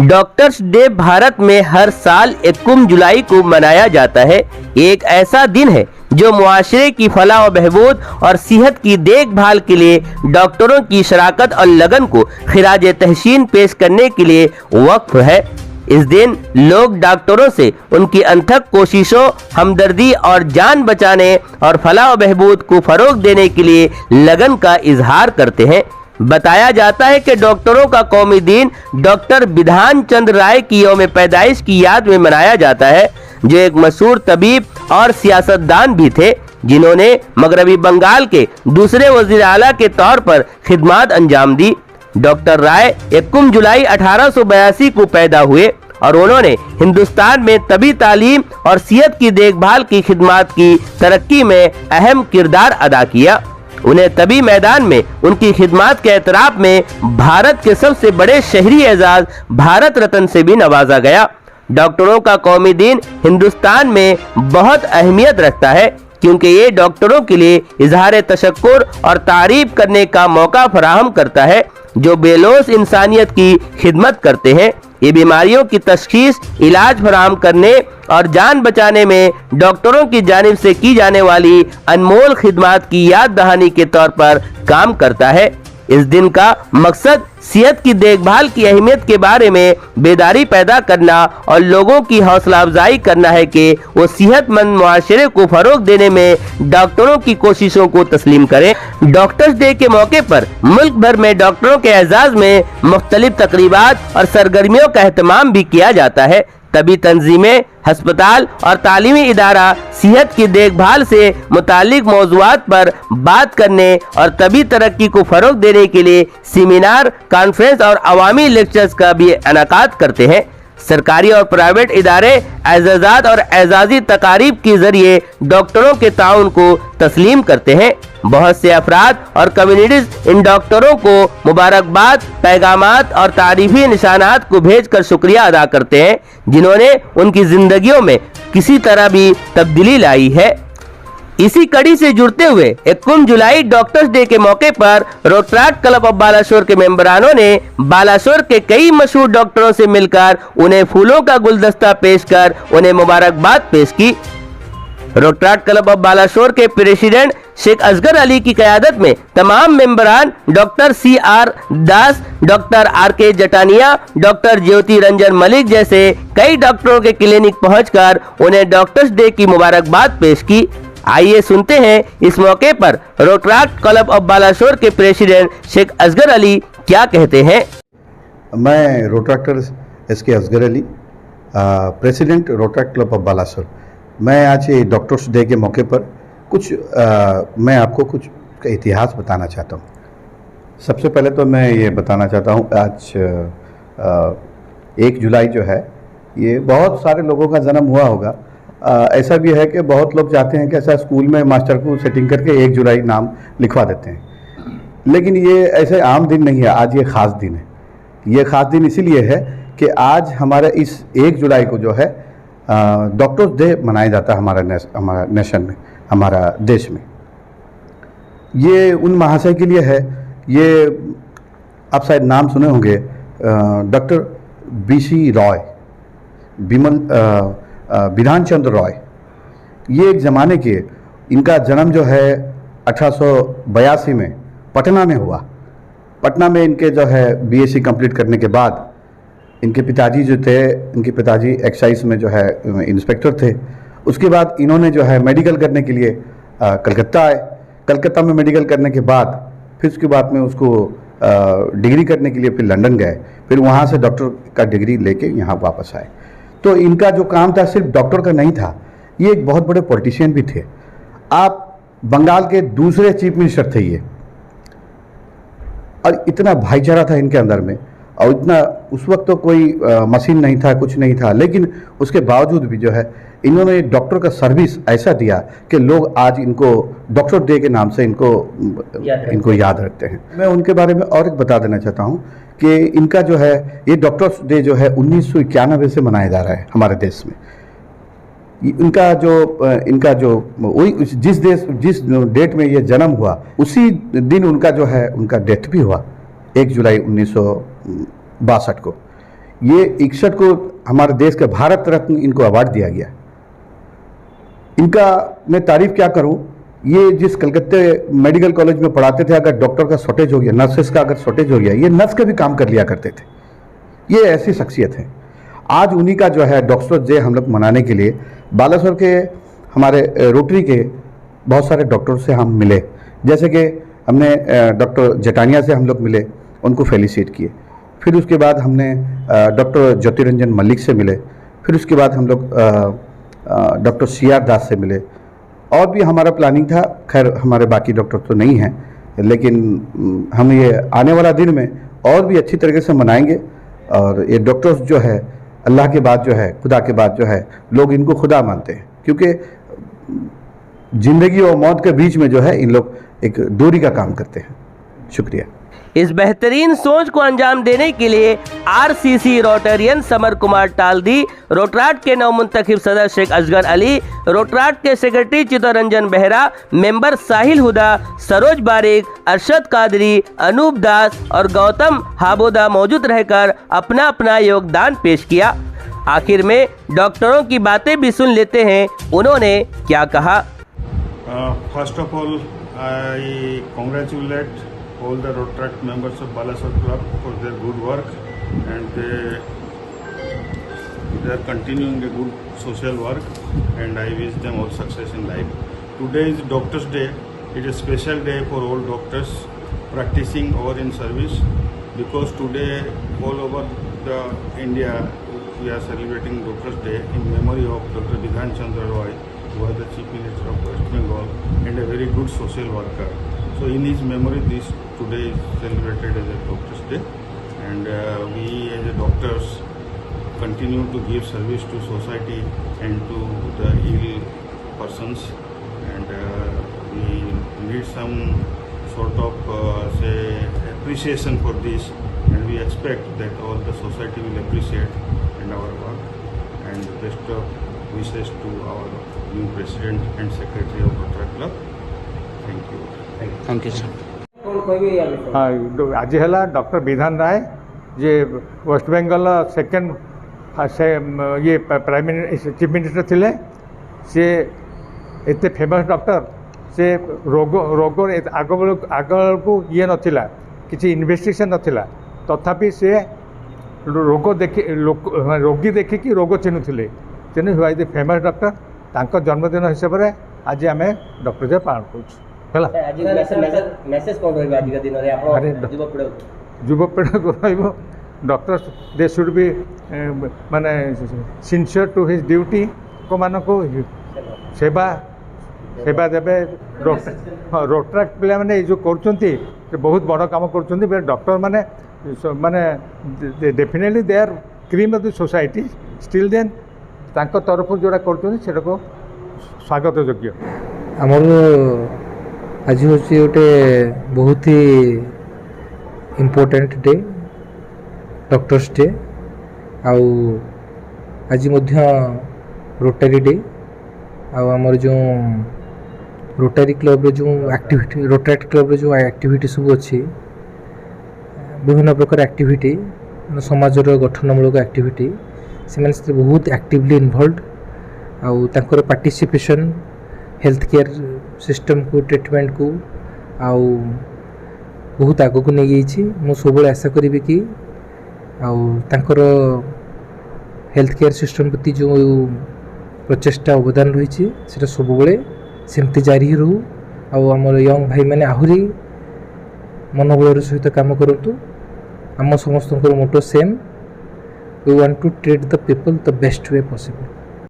Doctors day Bharat में हर साल 21 जुलाई को मनाया जाता है। एक ऐसा दिन है जो मुआशरे की फलाह व बहबूद और सेहत की देखभाल के लिए डॉक्टरों की शराकत और लगन को खिराज तहसीन पेश करने के लिए वक्फ है। इस दिन लोग डॉक्टरों से उनकी अनथक कोशिशों, हमदर्दी और जान बचाने और फलाह व बहबूद को फरोग देने के लिए लगन का इजहार करते हैं। बताया जाता है कि डॉक्टरों का कौमी दिन डॉक्टर बिधान चंद्र राय की यौम पैदाइश की याद में मनाया जाता है, जो एक मशहूर तबीब और सियासतदान भी थे, जिन्होंने मगरबी बंगाल के दूसरे वजीर आला के तौर पर खिदमत अंजाम दी। डॉक्टर राय 21 जुलाई 1882 को पैदा हुए और उन्होंने हिंदुस्तान में तबी तालीम और सेहत की देखभाल की खिदमत की तरक्की में अहम किरदार अदा किया। उन्हें तबी मैदान में उनकी खिदमत के एतराफ में भारत के सबसे बड़े शहरी एजाज भारत रत्न से भी नवाजा गया। डॉक्टरों का कौमी दिन हिंदुस्तान में बहुत अहमियत रखता है, क्योंकि ये डॉक्टरों के लिए इजहार तशक्कुर और तारीफ करने का मौका फराहम करता है, जो बेलोस इंसानियत की खिदमत करते हैं। ये बीमारियों की तशखीस, इलाज फराहम करने और जान बचाने में डॉक्टरों की जानिब से की जाने वाली अनमोल खिदमत की याद दहानी के तौर पर काम करता है। इस दिन का मकसद सेहत की देखभाल की अहमियत के बारे में बेदारी पैदा करना और लोगों की हौसला अफजाई करना है कि वो सेहतमंद मुआशरे को फरोग देने में डॉक्टरों की कोशिशों को तस्लीम करें। डॉक्टर्स डे के मौके पर मुल्क भर में डॉक्टरों के एजाज में मुख्तलिफ तकरीबात और सरगर्मियों का एहतमाम भी किया जाता है। तभी तंजीमें, अस्पताल और तालीमी इदारा सेहत की देखभाल से मुतालिक मौज़ूआत पर बात करने और तभी तरक्की को फ़रोग देने के लिए सेमिनार, कॉन्फ्रेंस और अवामी लेक्चर्स का भी इनेकाद करते हैं। सरकारी और प्राइवेट इदारे एजाज़ात और एजाज़ी तकारीब के ज़रिए डॉक्टरों के ताउन को तस्लीम करते हैं। बहुत से अफराद और कम्युनिटीज़ इन डॉक्टरों को मुबारकबाद, पैगामात और तारीफ़ी निशानात को भेजकर शुक्रिया अदा करते हैं, जिन्होंने उनकी ज़िंदगियों में किसी तरह भी तब्दीली लाई है। इसी कड़ी से जुड़ते हुए 21 जुलाई डॉक्टर्स डे के मौके पर रोटराक्ट क्लब ऑफ बालाशोर के मेंबरानों ने बालाशोर के कई मशहूर डॉक्टरों से मिलकर उन्हें फूलों का गुलदस्ता पेश कर उन्हें मुबारकबाद पेश की। रोटराक्ट क्लब ऑफ बालाशोर के प्रेसिडेंट शेख असगर अली की क़यादत में तमाम मेंबरान डॉक्टर CR दास, डॉक्टर RK जटानिया, डॉक्टर ज्योति रंजन मलिक जैसे कई डॉक्टरों के क्लिनिक पहुंचकर उन्हें डॉक्टर्स डे की मुबारकबाद पेश की। आइए सुनते हैं इस मौके पर रोटराक्ट क्लब ऑफ बालाशोर के प्रेसिडेंट शेख असगर अली क्या कहते हैं। मैं Rotaractor SK Asgar Ali, president Rotaract club of Balasore. मैं आज ये डॉक्टर्स डे के मौके पर मैं आपको कुछ का इतिहास बताना चाहता हूँ। सबसे पहले तो मैं ये बताना चाहता हूँ, आज 1 जुलाई जो है, ये बहुत सारे लोगों का जन्म हुआ होगा। ऐसा भी है कि बहुत लोग चाहते हैं कि ऐसा स्कूल में मास्टर को सेटिंग करके 1 जुलाई नाम लिखवा देते हैं, लेकिन ये ऐसे आम दिन नहीं है। आज ये ख़ास दिन है। ये ख़ास दिन इसीलिए है कि आज हमारे इस 1 जुलाई को जो है डॉक्टर्स डे मनाया जाता है हमारा नेशन में, हमारा देश में। ये उन महाशय के लिए है, ये आप शायद नाम सुने होंगे, डॉक्टर BC रॉय, बिधान चंद्र रॉय। ये एक ज़माने के, इनका जन्म जो है 1882 में पटना में हुआ। पटना में इनके जो है BSc कंप्लीट करने के बाद इनके पिताजी जो थे, इनके पिताजी एक्साइज में जो है इंस्पेक्टर थे। उसके बाद इन्होंने जो है मेडिकल करने के लिए कलकत्ता आए। कलकत्ता में मेडिकल करने के बाद फिर उसके बाद में उसको डिग्री करने के लिए फिर लंदन गए, फिर वहाँ से डॉक्टर का डिग्री लेके यहाँ वापस आए। तो इनका जो काम था सिर्फ डॉक्टर का नहीं था, ये एक बहुत बड़े पॉलिटिशियन भी थे। आप बंगाल के दूसरे चीफ मिनिस्टर थे ये, और इतना भाईचारा था इनके अंदर में, और इतना उस वक्त तो कोई मशीन नहीं था, कुछ नहीं था, लेकिन उसके बावजूद भी जो है इन्होंने डॉक्टर का सर्विस ऐसा दिया कि लोग आज इनको डॉक्टर डे के नाम से इनको याद रखते हैं। मैं उनके बारे में और एक बता देना चाहता हूँ कि इनका जो है ये डॉक्टर्स डे जो है 1991 से मनाया जा रहा है हमारे देश में। इनका जो वही जिस डेट में ये जन्म हुआ, उसी दिन उनका जो है उनका डेथ भी हुआ, 1 जुलाई 1962 को। ये 61 को हमारे देश के भारत रत्न इनको अवार्ड दिया गया। इनका मैं तारीफ क्या करूं, ये जिस कलकत्ते मेडिकल कॉलेज में पढ़ाते थे, अगर डॉक्टर का शॉर्टेज हो गया, नर्सेस का अगर शॉर्टेज हो गया, ये नर्स के भी काम कर लिया करते थे। ये ऐसी शख्सियत है। आज उन्हीं का जो है डॉक्टर्स डे हम लोग मनाने के लिए बालासोर के हमारे रोटरी के बहुत सारे डॉक्टरों से हम मिले। जैसे कि हमने डॉक्टर जटानिया से हम लोग मिले, उनको फेलिसिट किए। फिर उसके बाद हमने डॉक्टर ज्योतिरंजन मल्लिक से मिले। फिर उसके बाद हम लोग डॉक्टर CR दास से मिले। और भी हमारा प्लानिंग था, खैर हमारे बाकी डॉक्टर तो नहीं हैं, लेकिन हम ये आने वाला दिन में और भी अच्छी तरीके से मनाएंगे। और ये डॉक्टर्स जो है अल्लाह के बाद जो है, खुदा के बाद जो है, लोग इनको खुदा मानते हैं, क्योंकि ज़िंदगी और मौत के बीच में जो है इन लोग एक दूरी का काम करते हैं। शुक्रिया। इस बेहतरीन सोच को अंजाम देने के लिए RCC रोटेरियन समर कुमार टालदी, रोटराट के नवमुंतखब सदर शेख असगर अली, रोटराट के सेक्रेटरी चित्तरंजन बेहरा, मेंबर साहिल हुदा, सरोज बारिक, अरशद कादरी, अनूप दास और गौतम हाबोदा मौजूद रहकर अपना अपना योगदान पेश किया। आखिर में डॉक्टरों की बातें भी सुन लेते हैं, उन्होंने क्या कहा। First of all, I congratulate all the Rotaract members of Balasore Club for their good work, and they are continuing a good social work, and I wish them all success in life. Today is Doctors' Day. It is a special day for all doctors practicing or in service, because today all over the India we are celebrating Doctors' Day in memory of Dr. Bidhan Chandra Roy, who was the Chief Minister of West Bengal and a very good social worker. So in his memory, this today is celebrated as a Doctors' Day, and we as a doctors continue to give service to society and to the ill persons, and we need some sort of say appreciation for this, and we expect that all the society will appreciate and our work, and best of wishes to our new president and secretary of Rotaract Club. Thank you. Thank you sir. हाँ, आज है doctor विधान राय, जे waste Bengal second से ये prime chief minister थिले। सी एत famous doctor, से रोग रोग आग को ये नथिला, किसी इन्वेस्टिगेशन नथिला, तथापि से रोग देखि रोगी देखिकी रोग चिन्हुले, तेणु वाइज द फेमस डॉक्टर। तांको जन्मदिन हिसाब से आज आम डॉक्टर डे पालन करूँ। युवपीढ़ी को डॉक्टर दे शुड बी माने सिंसियर टू हिज ड्यूटी को मान को सेवा सेवा देवे। रोटराक्ट पिला माने जो कर बहुत बड़ काम कर डॉक्टर माने माने definitely they are cream of the society. Still then तांको तरफ जोड़ा कर को स्वागत योग्य। आमर आज हूँ गोटे बहुत ही इम्पोर्टेंट डे, डॉक्टर्स डे। आज रोटारी डे। आमर जो रोटारी क्लब जो एक्टिविटी, रोटराक्ट क्लब जो एक्टिविटी सब अच्छी, विभिन्न प्रकार एक्टिविटी, समाजर गठनमूलक एक्टिविटी, से बहुत एक्टिवली इन्वॉल्व। आउर पार्टिसिपेशन हेल्थ केयर सिस्टम को, ट्रीटमेंट को आउ बहुत आग को नहीं जाइए। मु सब आशा करी कि आउर हेल्थ केयर सिस्टम प्रति जो प्रचेष्टा अवदान रही है सब सेमती जारी रहू। आमर यंग भाई मैंने आहरी मनोबल सहित काम करूँ। आम समस्त motto same, we want to treat the people the best way possible.